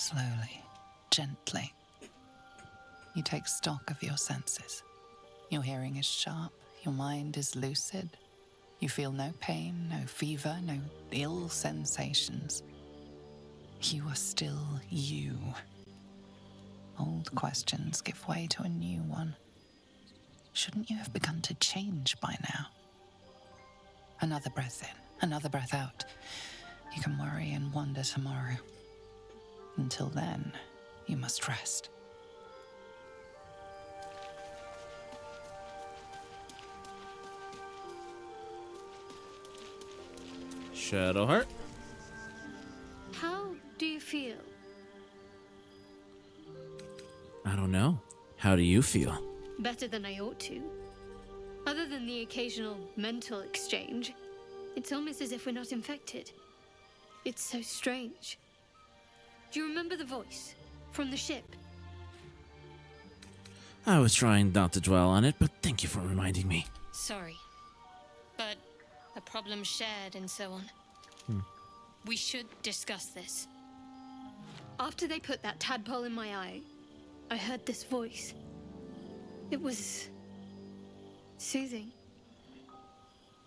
Slowly, gently, you take stock of your senses. Your hearing is sharp, your mind is lucid. You feel no pain, no fever, no ill sensations. You are still you. Old questions give way to a new one. Shouldn't you have begun to change by now? Another breath in, another breath out. You can worry and wonder tomorrow. Until then, you must rest. Shadowheart? How do you feel? I don't know. How do you feel? Better than I ought to. Other than the occasional mental exchange, it's almost as if we're not infected. It's so strange. Do you remember the voice from the ship? I was trying not to dwell on it, but thank you for reminding me. Sorry. But a problem shared and so on. We should discuss this. After they put that tadpole in my eye, I heard this voice. It was soothing.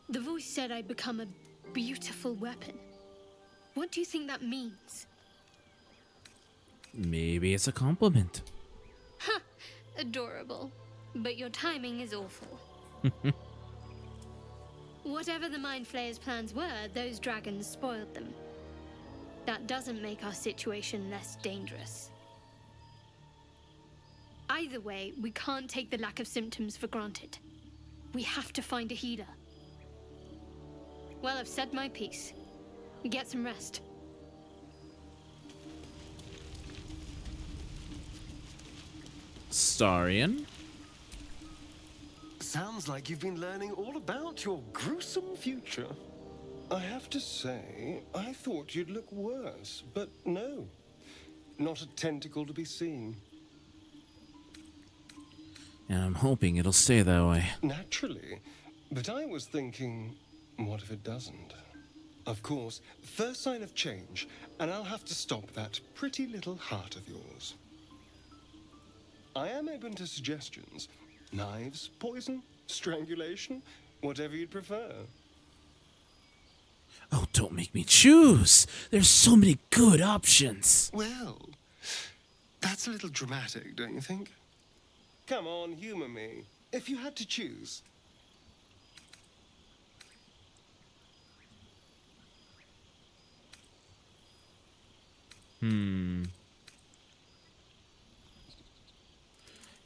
The voice said I'd become a beautiful weapon. What do you think that means? Maybe it's a compliment. Ha! Adorable. But your timing is awful. Whatever the Mind Flayer's plans were, those dragons spoiled them. That doesn't make our situation less dangerous. Either way, we can't take the lack of symptoms for granted. We have to find a healer. Well, I've said my piece. Get some rest. Starion? Sounds like you've been learning all about your gruesome future. I have to say, I thought you'd look worse, but no. Not a tentacle to be seen. And I'm hoping it'll stay that way. Naturally. But I was thinking, what if it doesn't? Of course, first sign of change, and I'll have to stop that pretty little heart of yours. I am open to suggestions. Knives, poison, strangulation, whatever you'd prefer. Oh, don't make me choose! There's so many good options! Well, that's a little dramatic, don't you think? Come on, humor me. If you had to choose.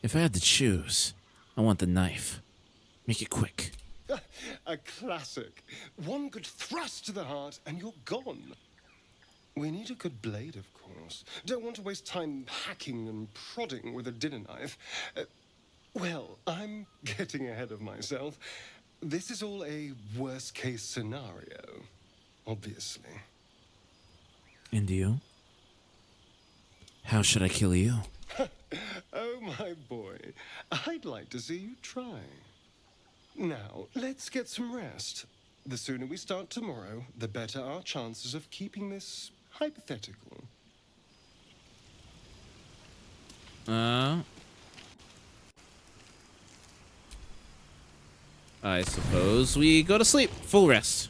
If I had to choose, I want the knife. Make it quick. A classic. One good thrust to the heart and you're gone. We need a good blade, of course. Don't want to waste time hacking and prodding with a dinner knife. Well, I'm getting ahead of myself. This is all a worst-case scenario, obviously. And you? How should I kill you? Oh, my boy. I'd like to see you try. Now, let's get some rest. The sooner we start tomorrow, the better our chances of keeping this hypothetical. I suppose we go to sleep. Full rest.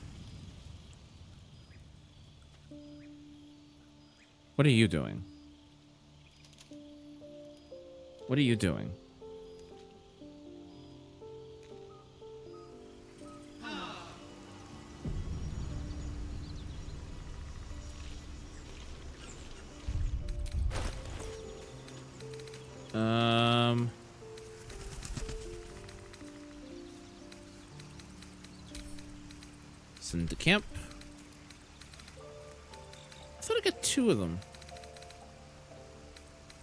What are you doing? What are you doing? Send to camp. I thought I got 2 of them.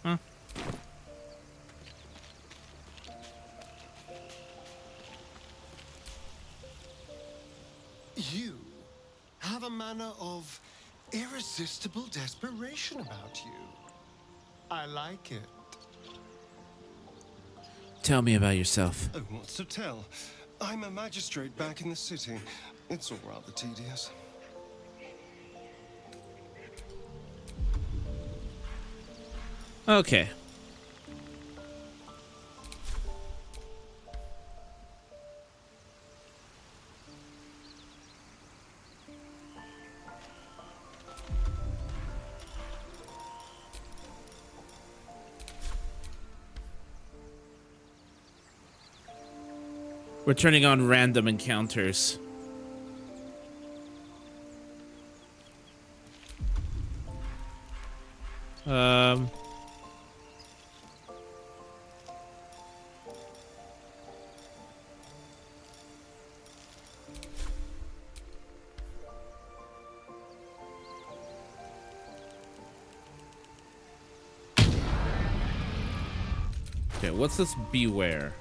Huh. You have a manner of irresistible desperation about you. I like it. Tell me about yourself. Oh, what's to tell? I'm a magistrate back in the city. It's all rather tedious. Okay. We're turning on random encounters. Okay, what's this beware?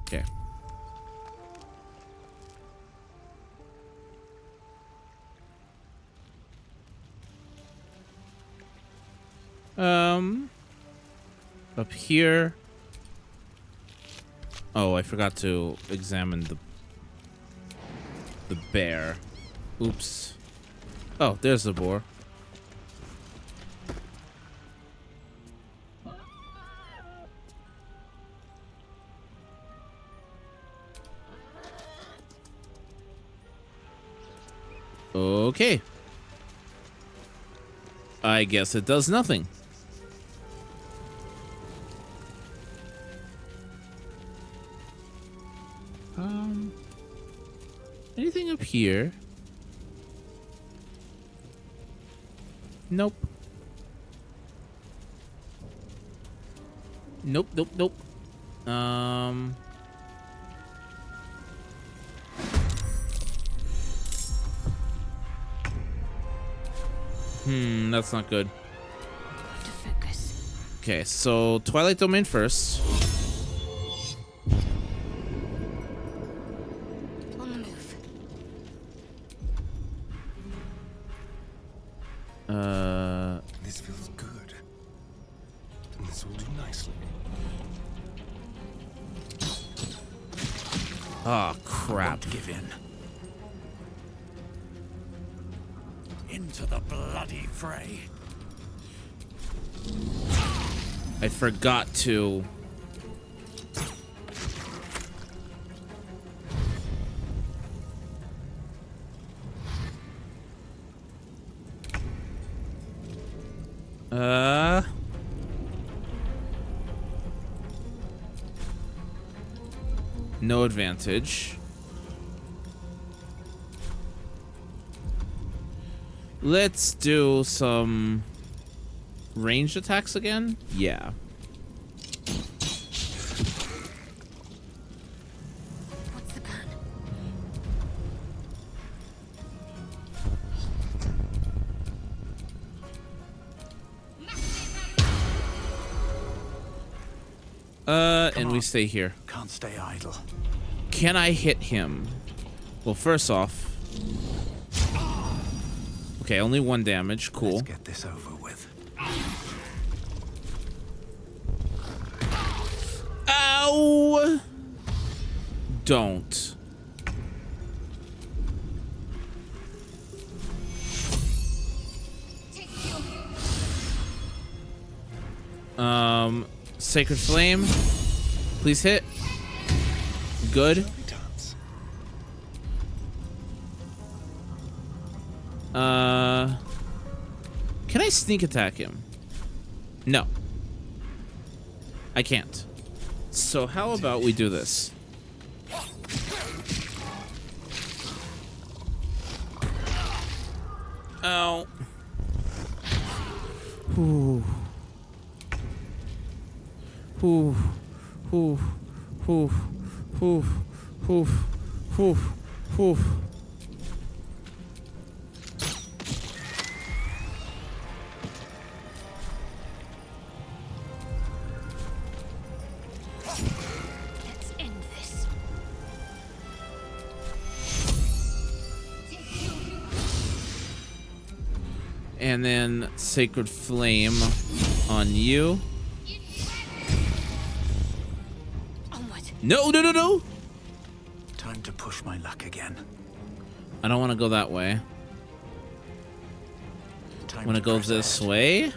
Okay. Up here. Oh, I forgot to examine the bear. Oops. Oh, there's the boar. Okay. I guess it does nothing. Anything up here? Nope. Nope, nope, nope. That's not good. To focus. Okay, so Twilight Domain first. On the move. This feels good. This will do nicely. Ah, crap. Won't give in. Into the bloody fray. I forgot to. No advantage. Let's do some ranged attacks again. Yeah. What's the plan? And we stay here. Can't stay idle. Can I hit him? Well, first off. Okay, only 1 damage. Cool. Let's get this over with. Ow! Don't. Sacred Flame. Please hit. Good. Can I sneak attack him? No. I can't. So how about we do this? Ow. Ooh. Ooh. Ooh. Ooh. Ooh. Ooh. Ooh. Ooh. And then Sacred Flame on you. Onward. No, no, no, no! Time to push my luck again. I don't want to go that way. I want to go press this ahead. way.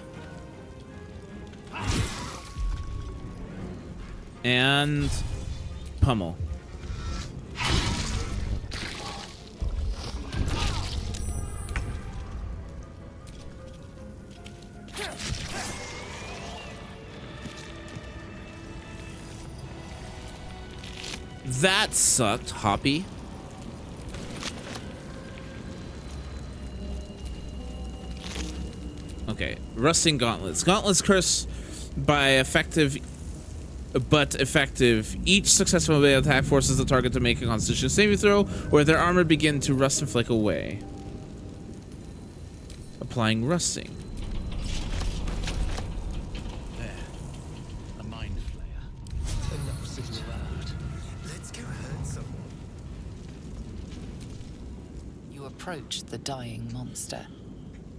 And pummel. That sucked, Hoppy. Okay, rusting gauntlets. Gauntlets curse by effective, but effective. Each successful melee attack forces the target to make a Constitution saving throw, or their armor begin to rust and flake away. Applying rusting. There. A mind flayer. Enough sitting around. Let's go hurt someone. You approach the dying monster.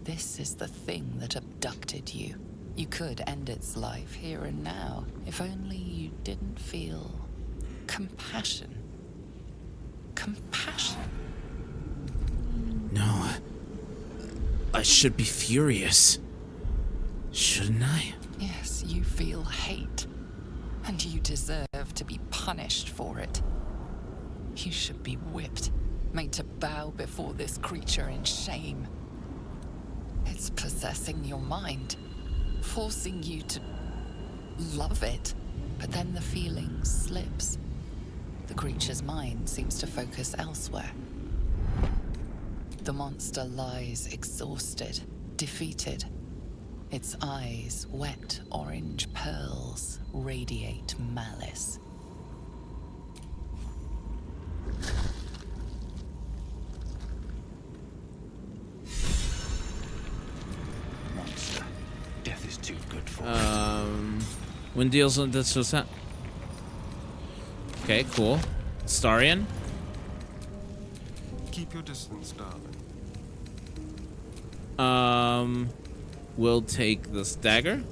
This is the thing that abducted you. You could end its life here and now, if only you didn't feel compassion. Compassion. No. I should be furious. Shouldn't I? Yes, you feel hate, and you deserve to be punished for it. You should be whipped, made to bow before this creature in shame. It's possessing your mind, forcing you to love it, but then the feeling slips. The creature's mind seems to focus elsewhere. The monster lies exhausted, defeated. Its eyes, wet orange pearls, radiate malice. Monster. Death is too good for When deals on this was that. Okay, cool. Starion. Keep your distance, darling. We'll take this dagger.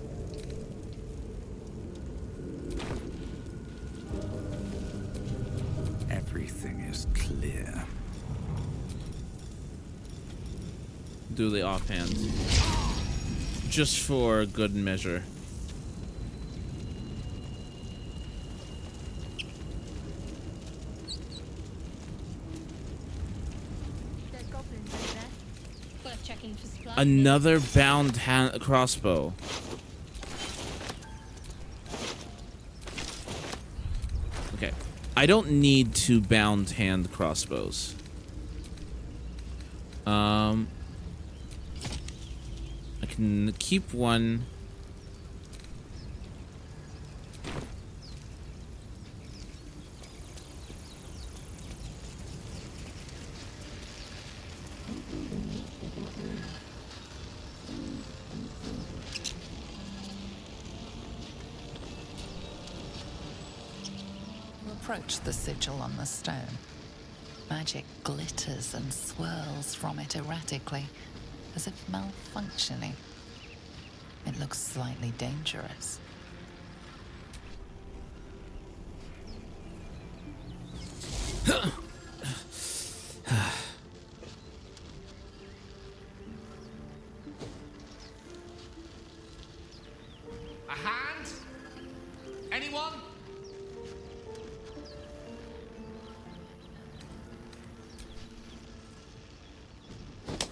Everything is clear. Do the offhand. Just for good measure. There's goblins over there. Worth checking for supplies. Another bound hand crossbow. Okay. I don't need two bound hand crossbows. I can keep one. You approach the sigil on the stone. Magic glitters and swirls from it erratically, as if malfunctioning. It looks slightly dangerous. A hand? Anyone?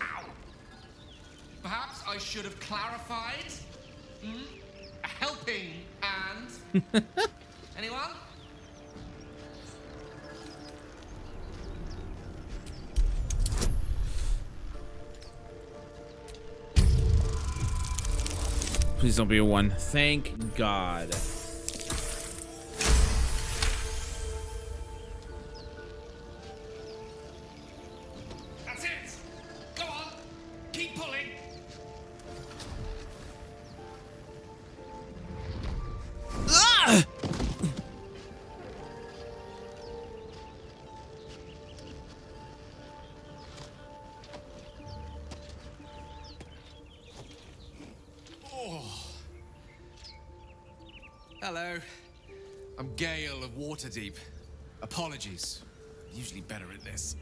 Ow! Perhaps I should have clarified. A helping hand. Anyone? Please don't be a one. Thank God. That's it! Go on! Keep pulling! Ah! Hello. I'm Gale of Waterdeep. Apologies. Usually better at this.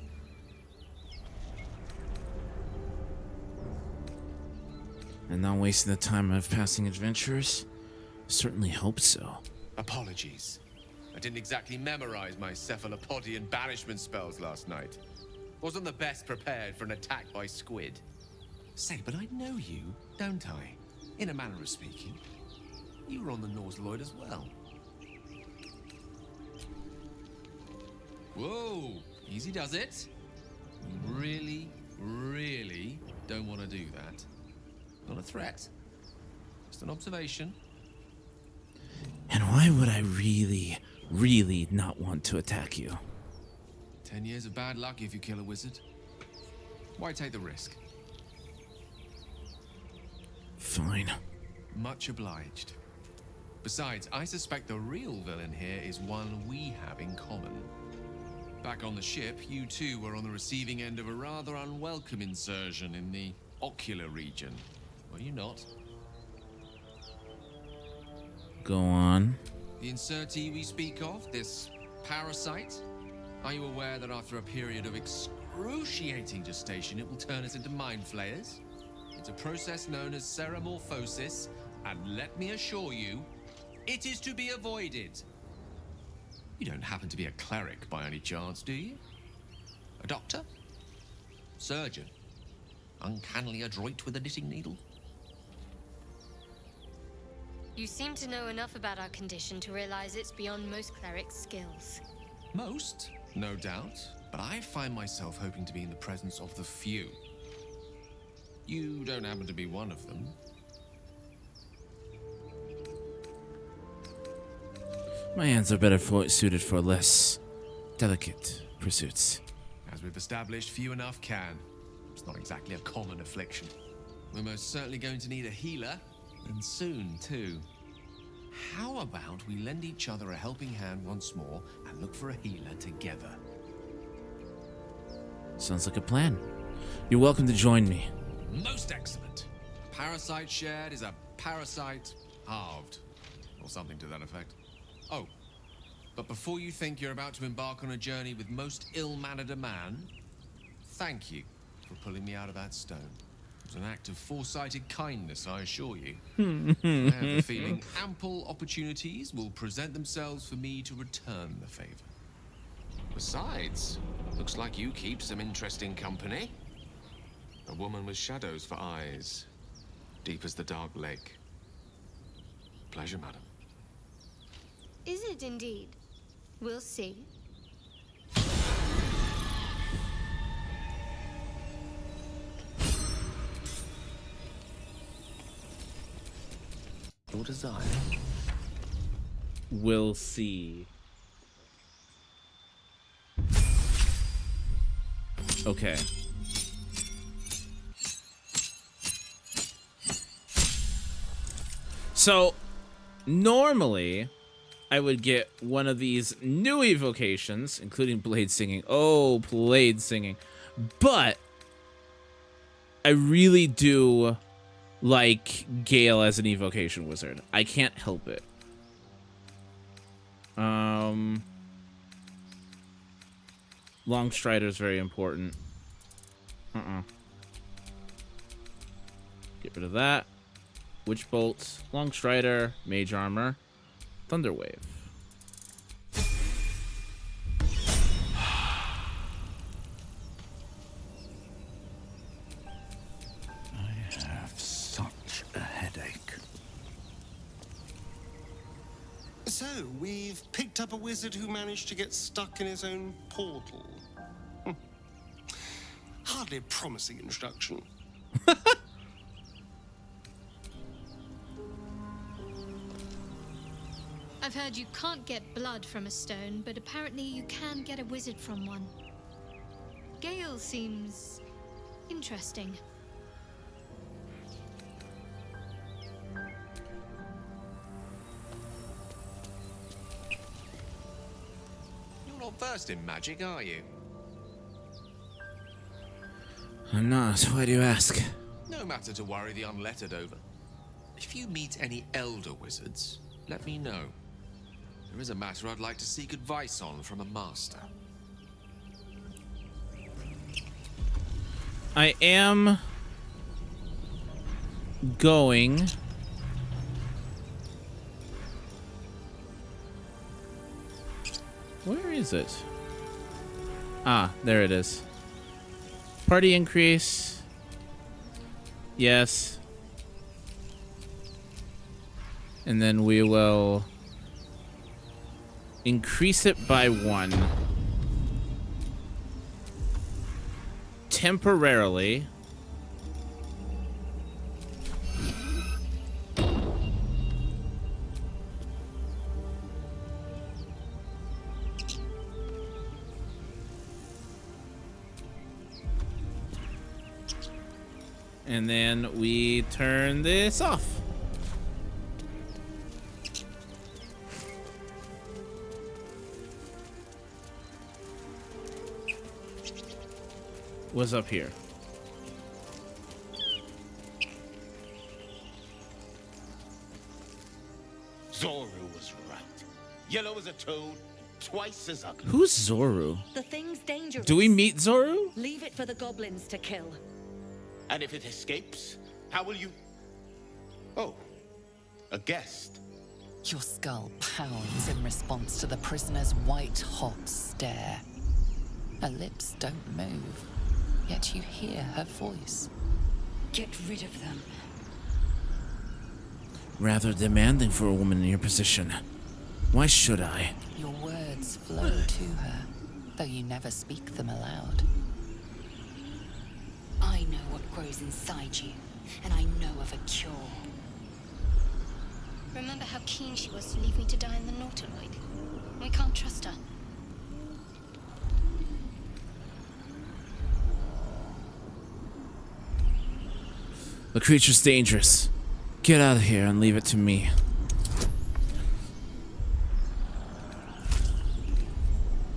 And not wasting the time of passing adventurers? Certainly hope so. Apologies. I didn't exactly memorize my cephalopodian banishment spells last night. Wasn't the best prepared for an attack by squid. Say, but I know you, don't I? In a manner of speaking. You were on the Norse Lloyd as well. Whoa, easy does it. You really, really don't want to do that. Not a threat. Just an observation. And why would I really, really not want to attack you? 10 years of bad luck if you kill a wizard. Why take the risk? Fine. Much obliged. Besides, I suspect the real villain here is one we have in common. Back on the ship, you two were on the receiving end of a rather unwelcome insertion in the ocular region. Were you not? Go on. The insertee we speak of, this parasite, are you aware that after a period of excruciating gestation, it will turn us into mind flayers? It's a process known as ceremorphosis, and let me assure you, it is to be avoided. You don't happen to be a cleric by any chance, do you? A doctor? Surgeon? Uncannily adroit with a knitting needle? You seem to know enough about our condition to realize it's beyond most clerics' skills. Most, no doubt, but I find myself hoping to be in the presence of the few. You don't happen to be one of them. My hands are better suited for less delicate pursuits. As we've established, few enough can. It's not exactly a common affliction. We're most certainly going to need a healer, and soon, too. How about we lend each other a helping hand once more and look for a healer together? Sounds like a plan. You're welcome to join me. Most excellent. A parasite shared is a parasite halved, or something to that effect. Oh, but before you think you're about to embark on a journey with most ill-mannered a man, thank you for pulling me out of that stone. It was an act of foresighted kindness, I assure you. I have a feeling ample opportunities will present themselves for me to return the favor. Besides, looks like you keep some interesting company. A woman with shadows for eyes, deep as the dark lake. Pleasure, madam. Is it indeed? We'll see. Your desire. We'll see. Okay. So, normally, I would get one of these new evocations, including blade singing. Oh, blade singing. But I really do like Gale as an evocation wizard. I can't help it. Long Strider is very important. Get rid of that. Witch Bolt, Long Strider, Mage Armor, Thunder Wave. I have such a headache. So, we've picked up a wizard who managed to get stuck in his own portal. Hardly a promising introduction. I've heard you can't get blood from a stone, but apparently you can get a wizard from one. Gale seems interesting. You're not versed in magic, are you? I'm not. Why do you ask? No matter to worry the unlettered over. If you meet any elder wizards, let me know. There is a matter I'd like to seek advice on from a master. I am going. Where is it? Ah, there it is. Party increase. Yes. And then we will increase it by 1. Temporarily. And then we turn this off. What's up here? Zoru was right. Yellow as a toad, twice as ugly. Who's Zoru? The thing's dangerous. Do we meet Zoru? Leave it for the goblins to kill. And if it escapes, how will you... Oh, a guest. Your skull pounds in response to the prisoner's white-hot stare. Her lips don't move, yet you hear her voice. Get rid of them. Rather demanding for a woman in your position. Why should I? Your words flow to her, though you never speak them aloud. I know what grows inside you, and I know of a cure. Remember how keen she was to leave me to die in the Nautiloid? We can't trust her. The creature's dangerous. Get out of here and leave it to me.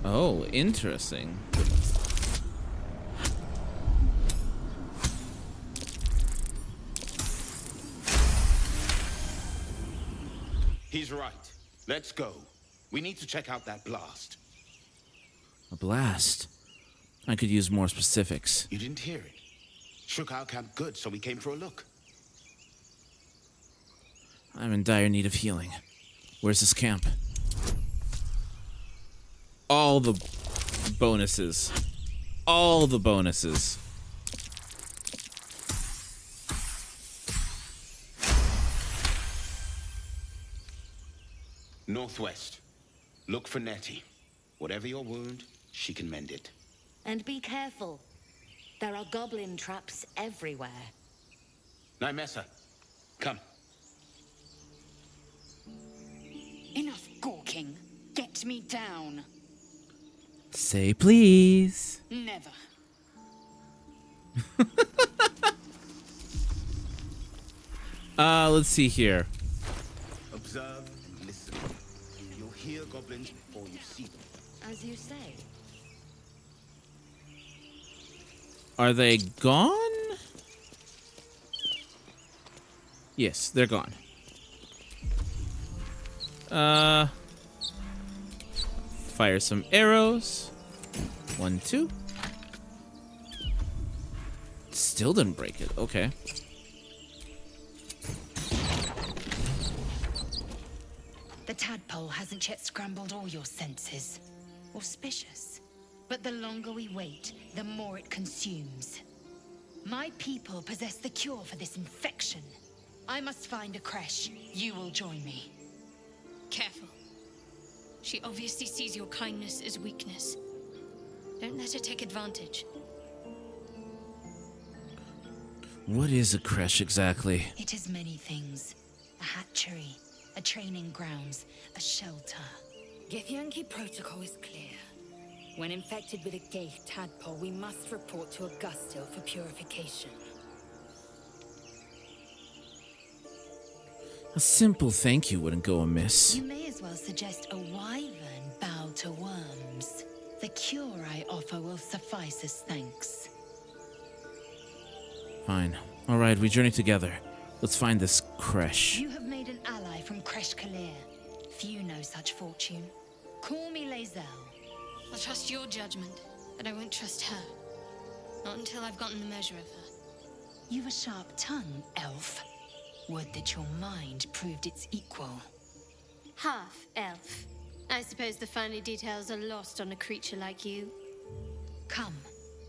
Oh, interesting. He's right. Let's go. We need to check out that blast. A blast. I could use more specifics. You didn't hear it. Shook our camp good, so we came for a look. I'm in dire need of healing. Where's this camp? All the bonuses. All the bonuses. Northwest. Look for Nettie. Whatever your wound, she can mend it. And be careful. There are goblin traps everywhere. Nymessa, come. Enough gawking. Get me down. Say please. Never. Let's see here. Observe and listen. You'll hear goblins before you see them. As you say. Are they gone? Yes, they're gone. Fire some arrows. 1, 2. Still didn't break it. Okay. The tadpole hasn't yet scrambled all your senses. Auspicious. But the longer we wait, the more it consumes. My people possess the cure for this infection. I must find a creche. You will join me. Careful. She obviously sees your kindness as weakness. Don't let her take advantage. What is a creche exactly? It is many things. A hatchery, a training grounds, a shelter. Githyanki protocol is clear. When infected with a gay tadpole, we must report to Augustil for purification. A simple thank you wouldn't go amiss. You may as well suggest a wyvern bow to worms. The cure I offer will suffice as thanks. Fine. Alright, we journey together. Let's find this creche. You have made an ally from Kresh Kalir. Few know such fortune. Call me Lae'zel. I'll trust your judgment, but I won't trust her. Not until I've gotten the measure of her. You've a sharp tongue, elf. Would that your mind proved its equal. Half elf. I suppose the finer details are lost on a creature like you. Come.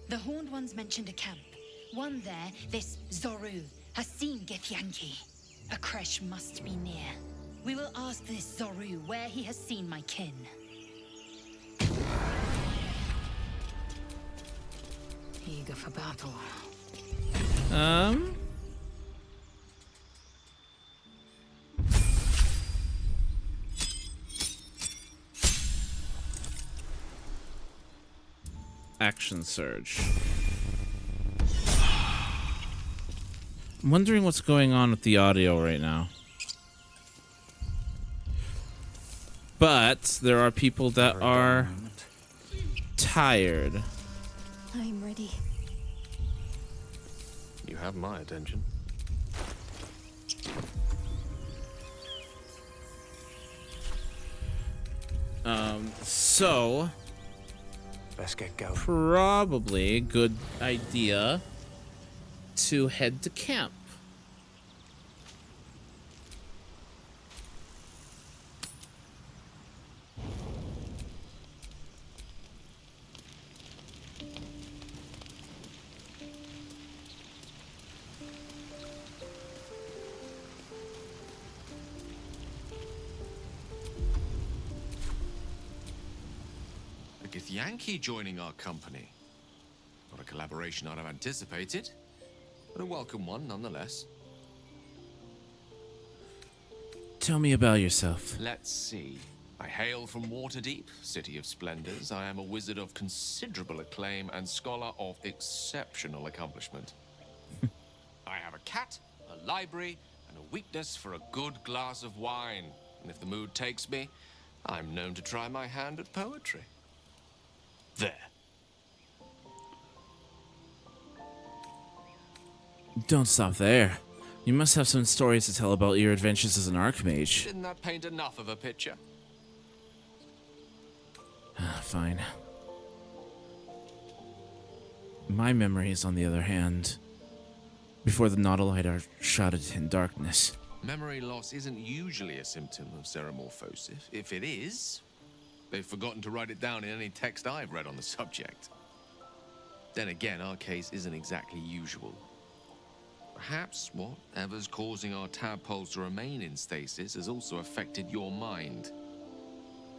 The Horned Ones mentioned a camp. One there, this Zoru, has seen Githyanki. A Kresh must be near. We will ask this Zoru where he has seen my kin. Eager for battle. Action surge. I'm wondering what's going on with the audio right now. But there are people that are tired. I'm ready. You have my attention. So let's get going. Probably a good idea to head to camp. Yankee joining our company. Not a collaboration I'd have anticipated, but a welcome one nonetheless. Tell me about yourself. Let's see. I hail from Waterdeep, city of splendors. I am a wizard of considerable acclaim and scholar of exceptional accomplishment. I have a cat, a library, and a weakness for a good glass of wine. And if the mood takes me, I'm known to try my hand at poetry. There. Don't stop there. You must have some stories to tell about your adventures as an archmage. Didn't that paint enough of a picture? Fine. My memories, on the other hand, before the Nautiloid are shrouded in darkness. Memory loss isn't usually a symptom of ceremorphosis. If it is, they've forgotten to write it down in any text I've read on the subject. Then again, our case isn't exactly usual. Perhaps whatever's causing our tadpoles to remain in stasis has also affected your mind.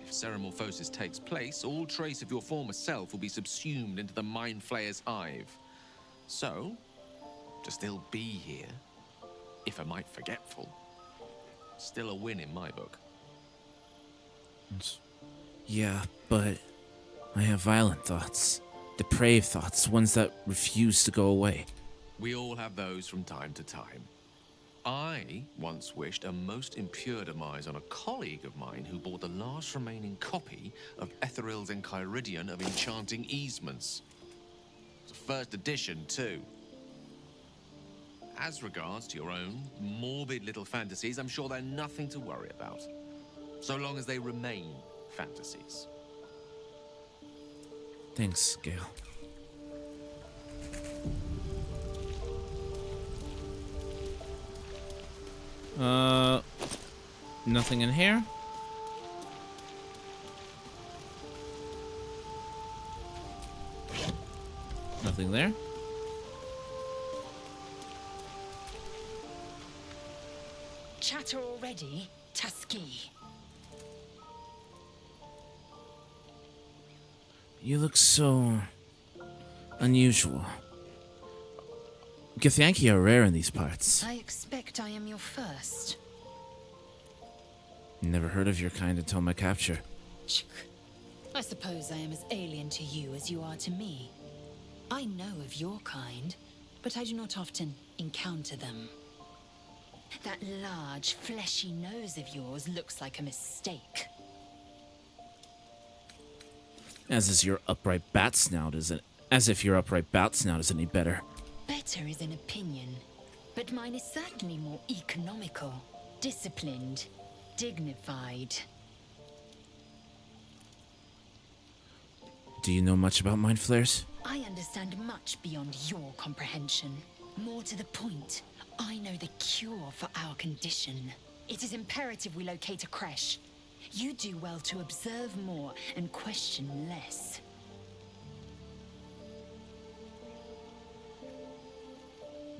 If ceremorphosis takes place, all trace of your former self will be subsumed into the Mind Flayer's hive. So, to still be here, if a mite forgetful, still a win in my book. Yeah, but I have violent thoughts. Depraved thoughts, ones that refuse to go away. We all have those from time to time. I once wished a most impure demise on a colleague of mine who bought the last remaining copy of Etheril's Enchiridion of Enchanting Easements. It's a first edition, too. As regards to your own morbid little fantasies, I'm sure they're nothing to worry about. So long as they remain fantasies. Thanks, Gale. Nothing in here? Nothing there? Chatter already, Tusky. You look so unusual. Githyanki are rare in these parts. I expect I am your first. Never heard of your kind until my capture. I suppose I am as alien to you as you are to me. I know of your kind, but I do not often encounter them. That large, fleshy nose of yours looks like a mistake. As is your upright bat snout isn't. As if your upright bat snout is any better. Better is an opinion, but mine is certainly more economical, disciplined, dignified. Do you know much about mind flayers? I understand much beyond your comprehension. More to the point, I know the cure for our condition. It is imperative we locate a creche. You do well to observe more and question less.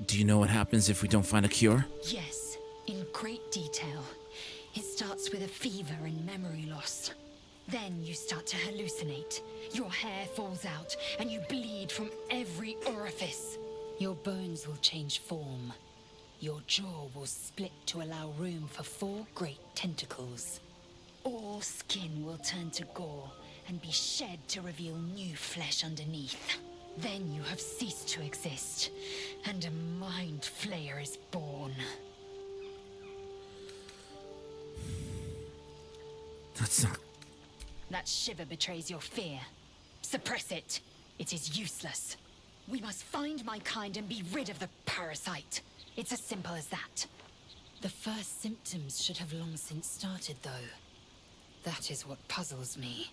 Do you know what happens if we don't find a cure? Yes, in great detail. It starts with a fever and memory loss. Then you start to hallucinate. Your hair falls out, and you bleed from every orifice. Your bones will change form. Your jaw will split to allow room for 4 great tentacles. All skin will turn to gore and be shed to reveal new flesh underneath. Then you have ceased to exist, and a mind flayer is born. That's not... That shiver betrays your fear. Suppress it. It is useless. We must find my kind and be rid of the parasite. It's as simple as that. The first symptoms should have long since started, though. That is what puzzles me.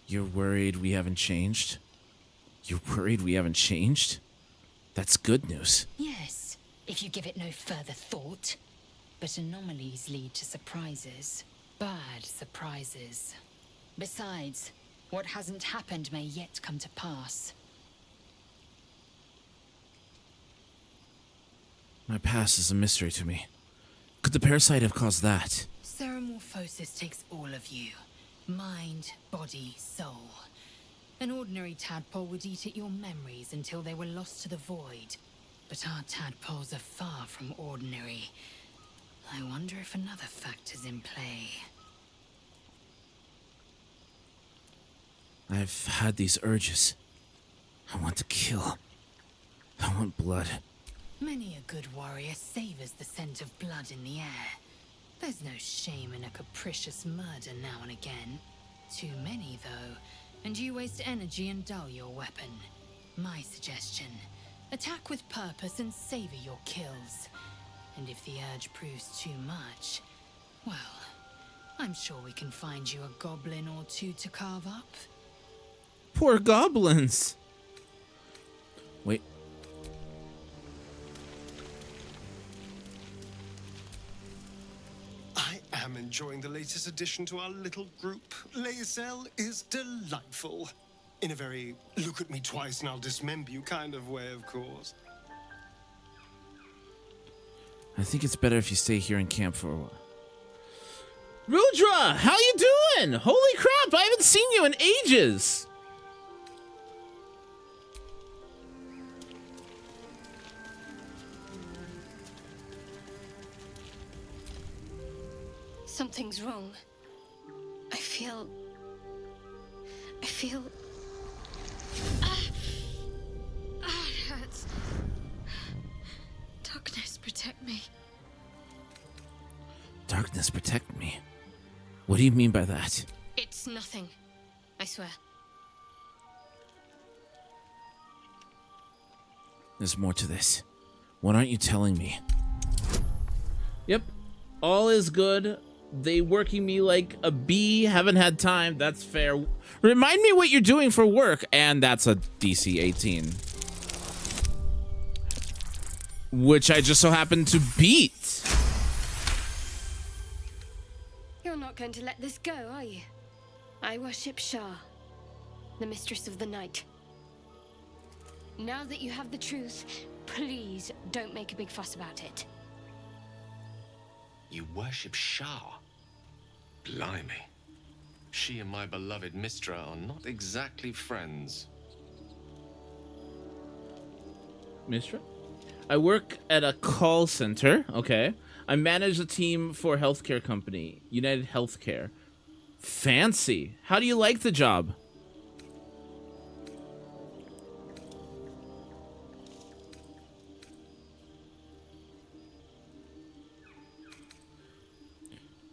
You're worried we haven't changed? You're worried we haven't changed? That's good news. Yes, if you give it no further thought. But anomalies lead to surprises. Bad surprises. Besides, what hasn't happened may yet come to pass. My past is a mystery to me. Could the parasite have caused that? Ceremorphosis takes all of you. Mind, body, soul. An ordinary tadpole would eat at your memories until they were lost to the void. But our tadpoles are far from ordinary. I wonder if another factor's in play. I've had these urges. I want to kill. I want blood. Many a good warrior savors the scent of blood in the air. There's no shame in a capricious murder now and again. Too many, though, and you waste energy and dull your weapon. My suggestion, attack with purpose and savor your kills. And if the urge proves too much, well, I'm sure we can find you a goblin or two to carve up. Poor goblins! Wait. I am enjoying the latest addition to our little group. Lae'zel is delightful. In a very look at me twice and I'll dismember you kind of way, of course. I think it's better if you stay here in camp for a while. Rudra, how you doing? Holy crap, I haven't seen you in ages! Something's wrong. I feel... it hurts. Darkness, protect me. Darkness, protect me? What do you mean by that? It's nothing. I swear. There's more to this. What aren't you telling me? Yep. All is good. They working me like a bee. Haven't had time. That's fair. Remind me what you're doing for work. And that's a DC 18. Which I just so happened to beat. You're not going to let this go, are you? I worship Shah, the mistress of the night. Now that you have the truth, please don't make a big fuss about it. You worship Shah? Blimey. She and my beloved Mistra are not exactly friends. Mistra? I work at a call center. Okay. I manage a team for a healthcare company, United Healthcare. Fancy. How do you like the job?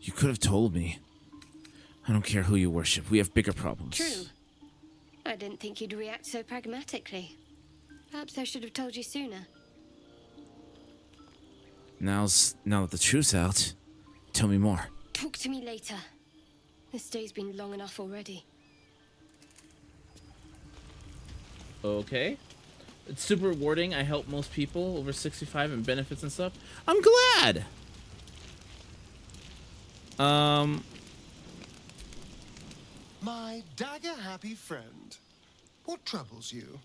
You could have told me. I don't care who you worship. We have bigger problems. True. I didn't think you'd react so pragmatically. Perhaps I should have told you sooner. Now that the truth's out, tell me more. Talk to me later. This day's been long enough already. Okay. It's super rewarding. I help most people over 65 and benefits and stuff. I'm glad. My dagger-happy friend, what troubles you?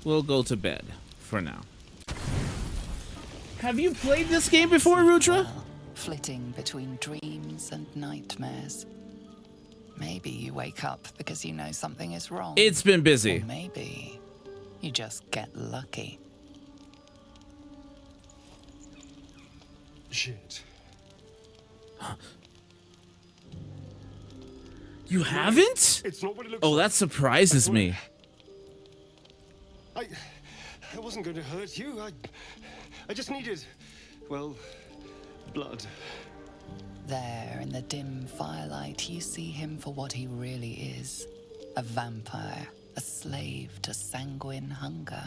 We'll go to bed for now. Have you played this game before, Rudra? Well, flitting between dreams and nightmares. Maybe you wake up because you know something is wrong. It's been busy. Or maybe you just get lucky. Shit. You haven't? It's not what it looks Oh, like. that surprises me. I wasn't going to hurt you. I just needed, well, blood. There in the dim firelight, you see him for what he really is. A vampire, a slave to sanguine hunger.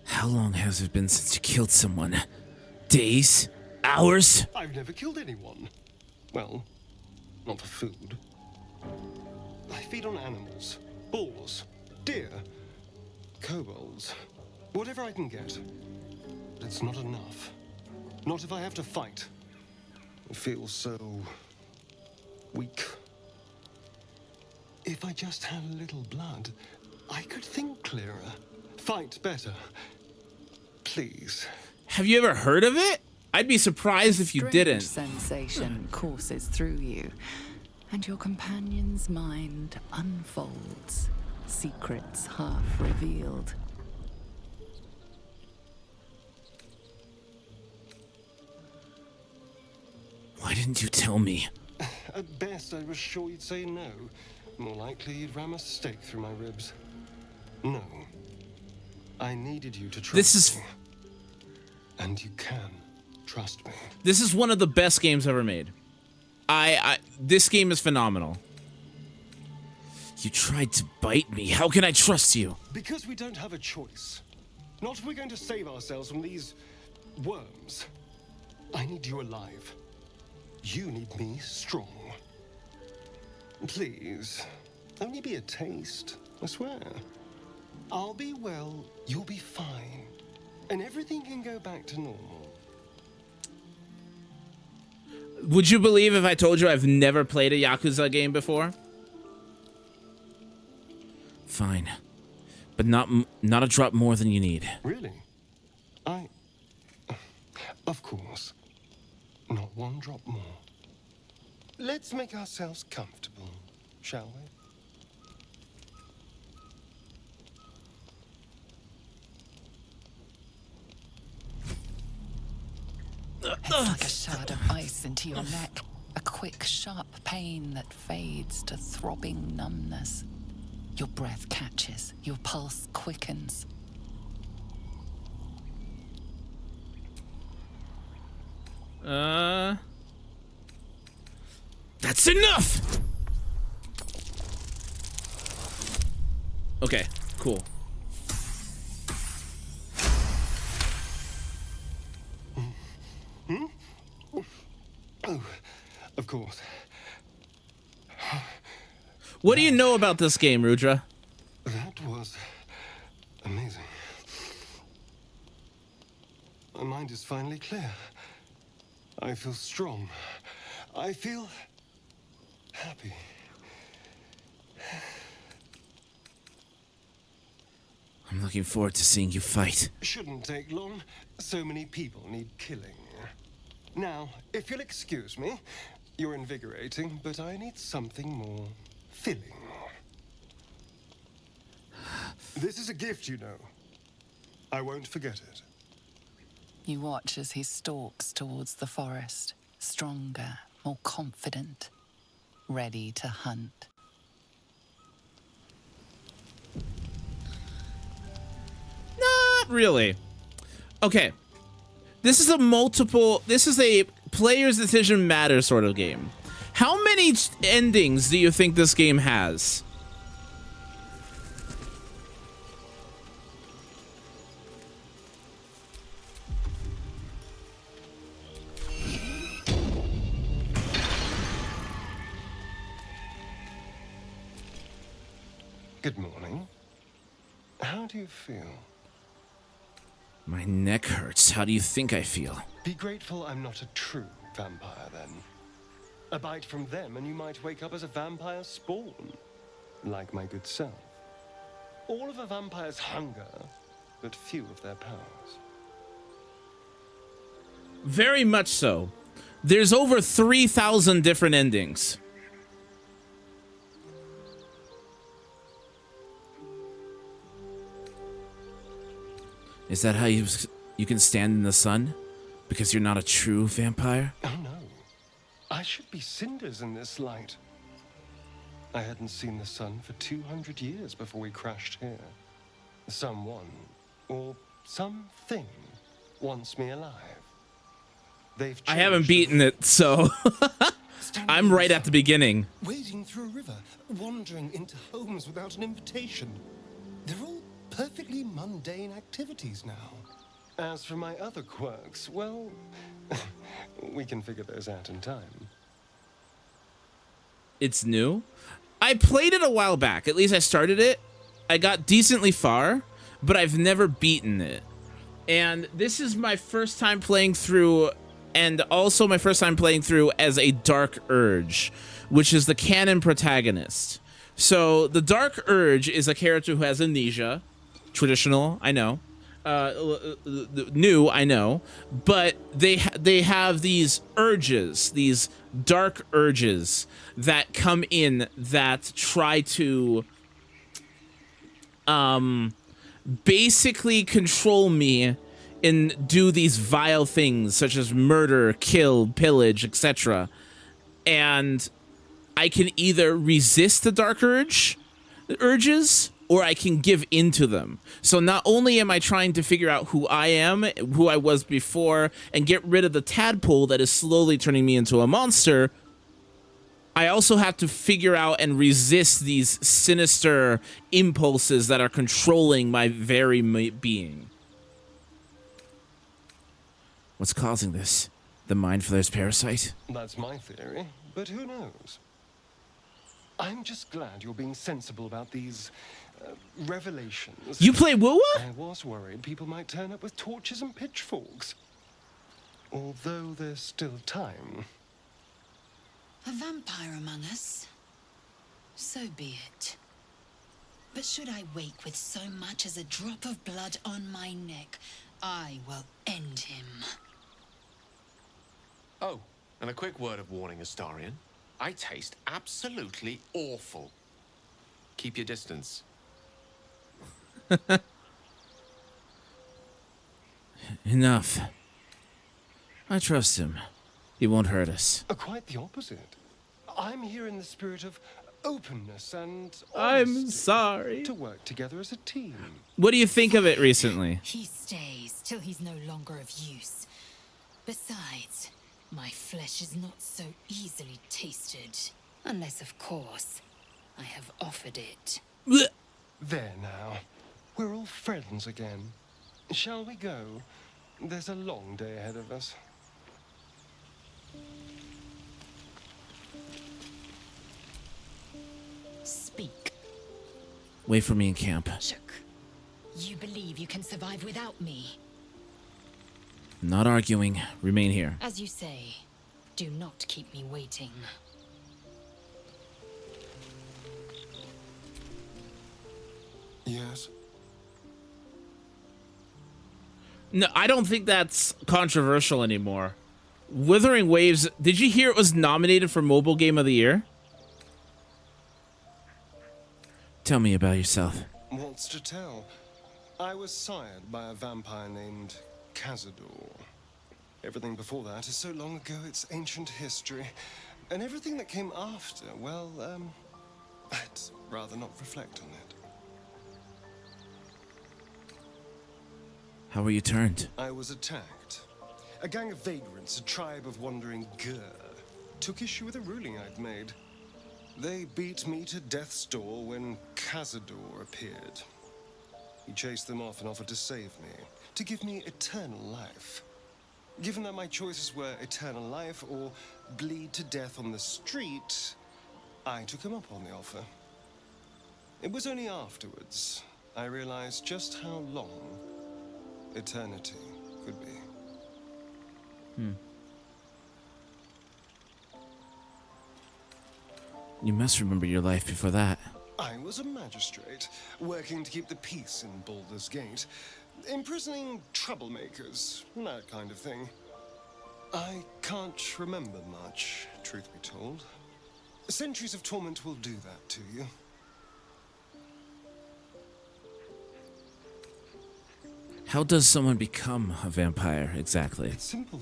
How long has it been since you killed someone? Days? Hours? I've never killed anyone. Well, not for food. I feed on animals. Boars. Deer. Kobolds. Whatever I can get. But it's not enough. Not if I have to fight. I feel so weak. If I just had a little blood, I could think clearer. Fight better. Please. Have you ever heard of it? I'd be surprised if you Strange didn't. Sensation courses through you, and your companion's mind unfolds, secrets half revealed. Why didn't you tell me? At best, I was sure you'd say no. More likely, you'd ram a stake through my ribs. No. I needed you to trust me. And you can trust me. This is one of the best games ever made. This game is phenomenal. You tried to bite me. How can I trust you? Because we don't have a choice. Not if we're going to save ourselves from these worms. I need you alive. You need me strong. Please, only be a taste, I swear. I'll be well, you'll be fine. And everything can go back to normal. Would you believe if I told you I've never played a Yakuza game before? Fine. But not a drop more than you need. Really? Of course. Not one drop more. Let's make ourselves comfortable, shall we? It's like a shard of ice into your neck. A quick, sharp pain that fades to throbbing numbness. Your breath catches, your pulse quickens. That's enough! Okay, cool. Oh, of course. What do you know about this game, Rudra? That was amazing. My mind is finally clear. I feel strong. I feel happy. I'm looking forward to seeing you fight. Shouldn't take long. So many people need killing. Now, if you'll excuse me, you're invigorating, but I need something more filling. This is a gift, you know. I won't forget it. You watch as he stalks towards the forest, stronger, more confident, ready to hunt. Not really. Okay. This is a player's decision matters sort of game. How many endings do you think this game has? Good morning. How do you feel? My neck hurts. How do you think I feel? Be grateful I'm not a true vampire, then. A bite from them and you might wake up as a vampire spawn. Like my good self. All of a vampire's hunger, but few of their powers. Very much so. There's over 3,000 different endings. Is that how you can stand in the sun? Because you're not a true vampire? Oh no. I should be cinders in this light. I hadn't seen the sun for 200 years before we crashed here. Someone, or something, wants me alive. I haven't beaten it, so I'm right at the beginning. Wading through a river, wandering into homes without an invitation. They're all perfectly mundane activities now. As for my other quirks, well, we can figure those out in time. It's new. I played it a while back. At least I started it. I got decently far, but I've never beaten it. And this is my first time playing through, and also my first time playing through as a Dark Urge, which is the canon protagonist. So the Dark Urge is a character who has amnesia. Traditional, I know. New, I know. But they have these urges, these dark urges that come in that try to basically control me and do these vile things such as murder, kill, pillage, etc. And I can either resist the dark urges, or I can give into them. So not only am I trying to figure out who I am, who I was before, and get rid of the tadpole that is slowly turning me into a monster, I also have to figure out and resist these sinister impulses that are controlling my very being. What's causing this? The Mind Flayer's parasite? That's my theory, but who knows? I'm just glad you're being sensible about these revelations. You play Woowa? I was worried people might turn up with torches and pitchforks. Although there's still time. A vampire among us? So be it. But should I wake with so much as a drop of blood on my neck, I will end him. Oh, and a quick word of warning, Astarion. I taste absolutely awful. Keep your distance. Enough. I trust him. He won't hurt us. Quite the opposite. I'm here in the spirit of openness and I'm honesty sorry. to work together as a team. What do you think of it recently? He stays till he's no longer of use. Besides, my flesh is not so easily tasted. Unless, of course, I have offered it. There now. We're all friends again. Shall we go? There's a long day ahead of us. Speak. Wait for me in camp. Chuck, you believe you can survive without me? Not arguing. Remain here. As you say, do not keep me waiting. Yes. No, I don't think that's controversial anymore. Wuthering Waves, did you hear it was nominated for Mobile Game of the Year? Tell me about yourself. What's to tell? I was sired by a vampire named Cazador. Everything before that is so long ago it's ancient history. And everything that came after, well, I'd rather not reflect on it. How were you turned? I was attacked. A gang of vagrants, a tribe of wandering Gur. took issue with a ruling I'd made. They beat me to death's door when Cazador appeared. He chased them off and offered to save me, to give me eternal life. Given that my choices were eternal life or bleed to death on the street, I took him up on the offer. It was only afterwards I realized just how long eternity could be. You must remember your life before that. I was a magistrate, working to keep the peace in Baldur's Gate, imprisoning troublemakers, that kind of thing. I can't remember much, truth be told. Centuries of torment will do that to you. How does someone become a vampire, exactly? It's simple.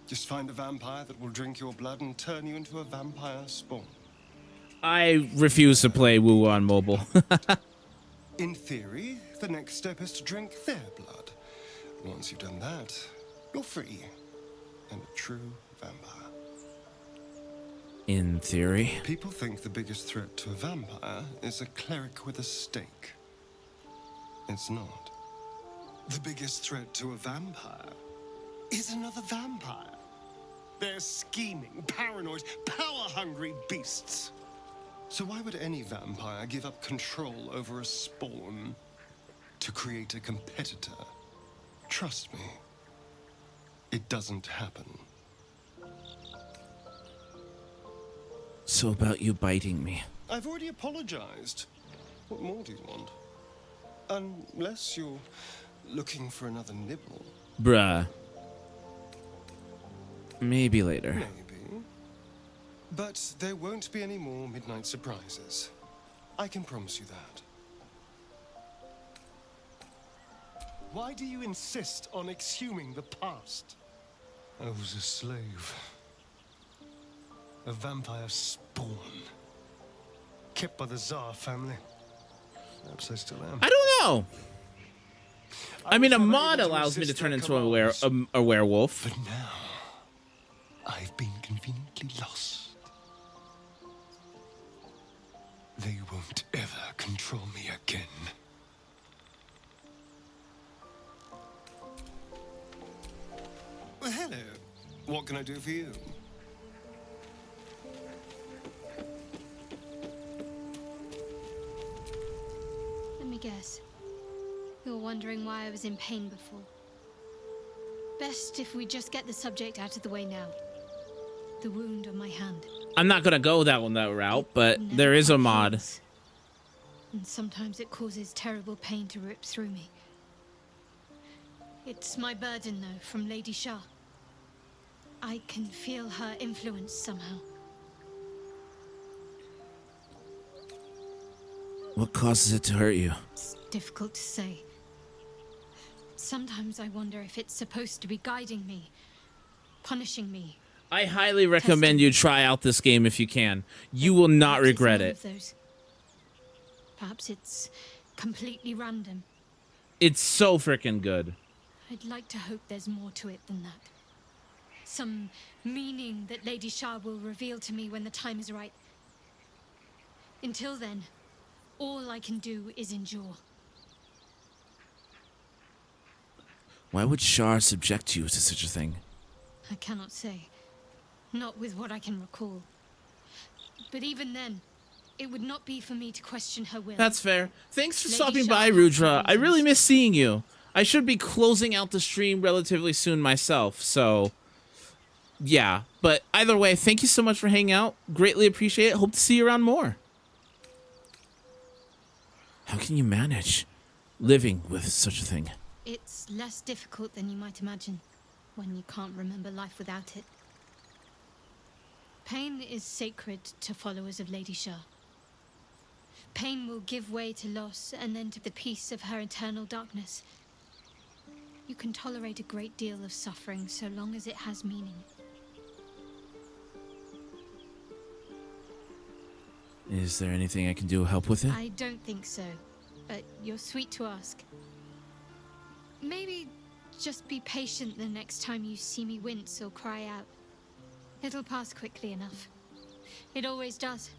Just find a vampire that will drink your blood and turn you into a vampire spawn. I refuse to play WoW on mobile. In theory, the next step is to drink their blood. Once you've done that, you're free and a true vampire. In theory. People think the biggest threat to a vampire is a cleric with a stake. It's not. The biggest threat to a vampire is another vampire. They're scheming, paranoid, power-hungry beasts. So why would any vampire give up control over a spawn to create a competitor? Trust me, it doesn't happen. So about you biting me. I've already apologized. What more do you want? Unless you're looking for another nibble. Bruh. Maybe later. Maybe. But there won't be any more midnight surprises. I can promise you that. Why do you insist on exhuming the past? I was a slave. A vampire spawn. Kept by the Tsar family. Perhaps I still am. I don't know. I mean, a mod allows me to turn into a werewolf. But now, I've been conveniently lost. They won't ever control me again. Well, hello. What can I do for you? Let me guess. You're wondering why I was in pain before. Best if we just get the subject out of the way now. The wound on my hand. I'm not gonna go that route, but there is a mod. Heals. And sometimes it causes terrible pain to rip through me. It's my burden, though, from Lady Shah. I can feel her influence somehow. What causes it to hurt you? It's difficult to say. Sometimes I wonder if it's supposed to be guiding me, punishing me. I highly recommend you try out this game if you can. You will not regret it. Perhaps it's completely random. It's so freaking good. I'd like to hope there's more to it than that. Some meaning that Lady Shah will reveal to me when the time is right. Until then, all I can do is endure. Why would Shar subject you to such a thing? I cannot say. Not with what I can recall. But even then, it would not be for me to question her will. That's fair. Thanks for Lady stopping Shah by, has Rudra. I reasons. really miss seeing you. I should be closing out the stream relatively soon myself, so yeah. But either way, thank you so much for hanging out. Greatly appreciate it. Hope to see you around more. How can you manage living with such a thing? It's less difficult than you might imagine when you can't remember life without it. Pain is sacred to followers of Lady Shah. Pain will give way to loss and then to the peace of her eternal darkness. You can tolerate a great deal of suffering so long as it has meaning. Is there anything I can do to help with it? I don't think so, but you're sweet to ask. Maybe just be patient the next time you see me wince or cry out. It'll pass quickly enough. It always does.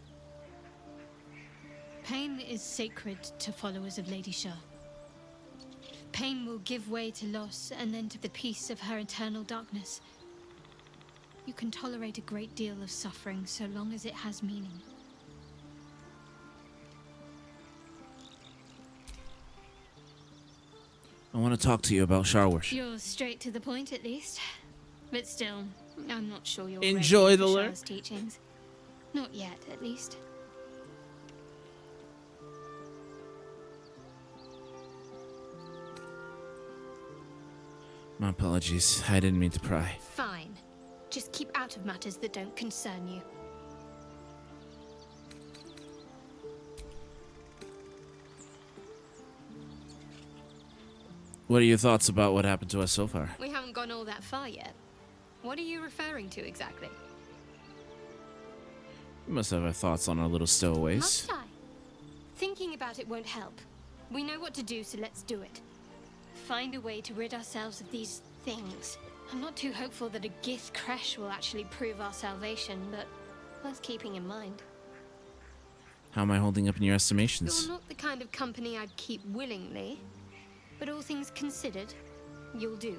Pain is sacred to followers of Lady Shah. Pain will give way to loss and then to the peace of her eternal darkness. You can tolerate a great deal of suffering so long as it has meaning. I want to talk to you about Shah worship. You're straight to the point, at least. But still, I'm not sure you're Enjoy ready the for lurk. Shah's teachings. Not yet, at least. My apologies. I didn't mean to pry. Fine. Just keep out of matters that don't concern you. What are your thoughts about what happened to us so far? We haven't gone all that far yet. What are you referring to exactly? We must have our thoughts on our little stowaways. Must I? Thinking about it won't help. We know what to do, so let's do it. Find a way to rid ourselves of these things. I'm not too hopeful that a Gith crash will actually prove our salvation, but worth keeping in mind. How am I holding up in your estimations? You're not the kind of company I'd keep willingly, but all things considered, you'll do.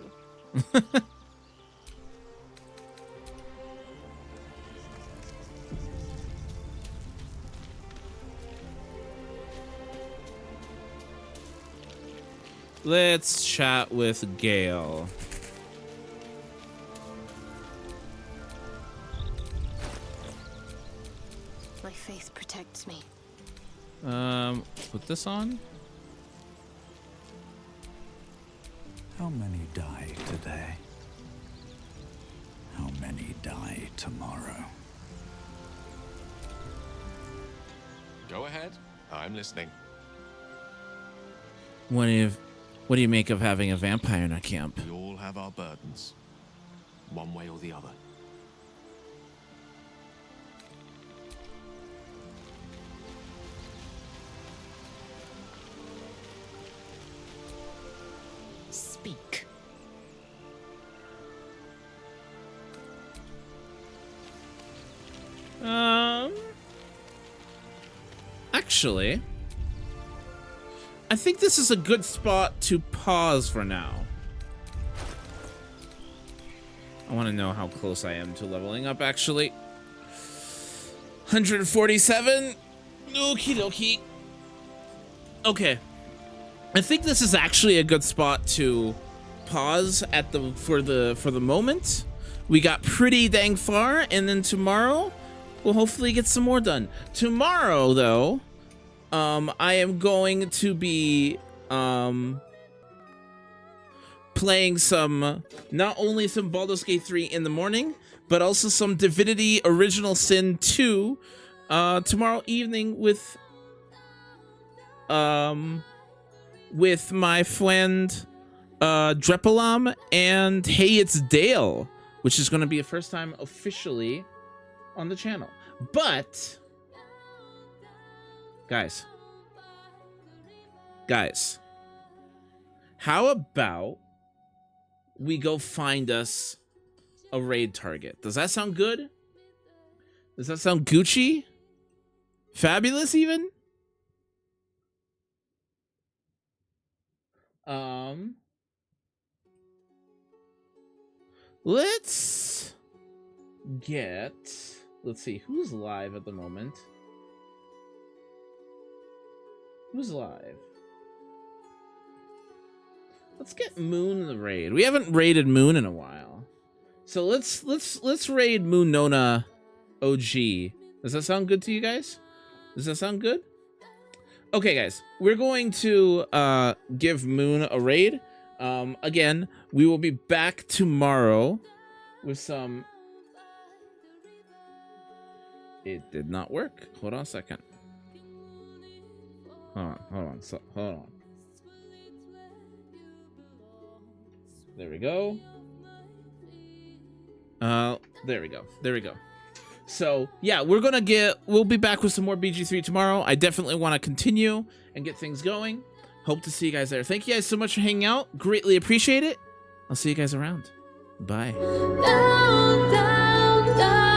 Let's chat with Gale. My faith protects me. Put this on. How many die today? How many die tomorrow? Go ahead. I'm listening. What do you make of having a vampire in our camp? We all have our burdens, one way or the other. Speak. Actually, I think this is a good spot to pause for now. I want to know how close I am to leveling up, actually. 147. Okie dokie. Okay. I think this is actually a good spot to pause at for the moment. We got pretty dang far, and then tomorrow we'll hopefully get some more done. Tomorrow, though, I am going to be playing not only some Baldur's Gate 3 in the morning, but also some Divinity Original Sin 2 tomorrow evening with my friend Drepalam and Hey It's Dale, which is going to be a first time officially on the channel. But guys, how about we go find us a raid target? Does that sound good? Does that sound Gucci? Fabulous even? Let's see, who's live at the moment? Who's live? Let's get Moon in the raid. We haven't raided Moon in a while. So let's raid Moon Nona OG. Does that sound good to you guys? Does that sound good? Okay, guys, we're going to give Moon a raid. Again, we will be back tomorrow with some... It did not work. Hold on a second. Hold on. There we go. There we go. So, yeah, we'll be back with some more BG3 tomorrow. I definitely want to continue and get things going. Hope to see you guys there. Thank you guys so much for hanging out. Greatly appreciate it. I'll see you guys around. Bye. die.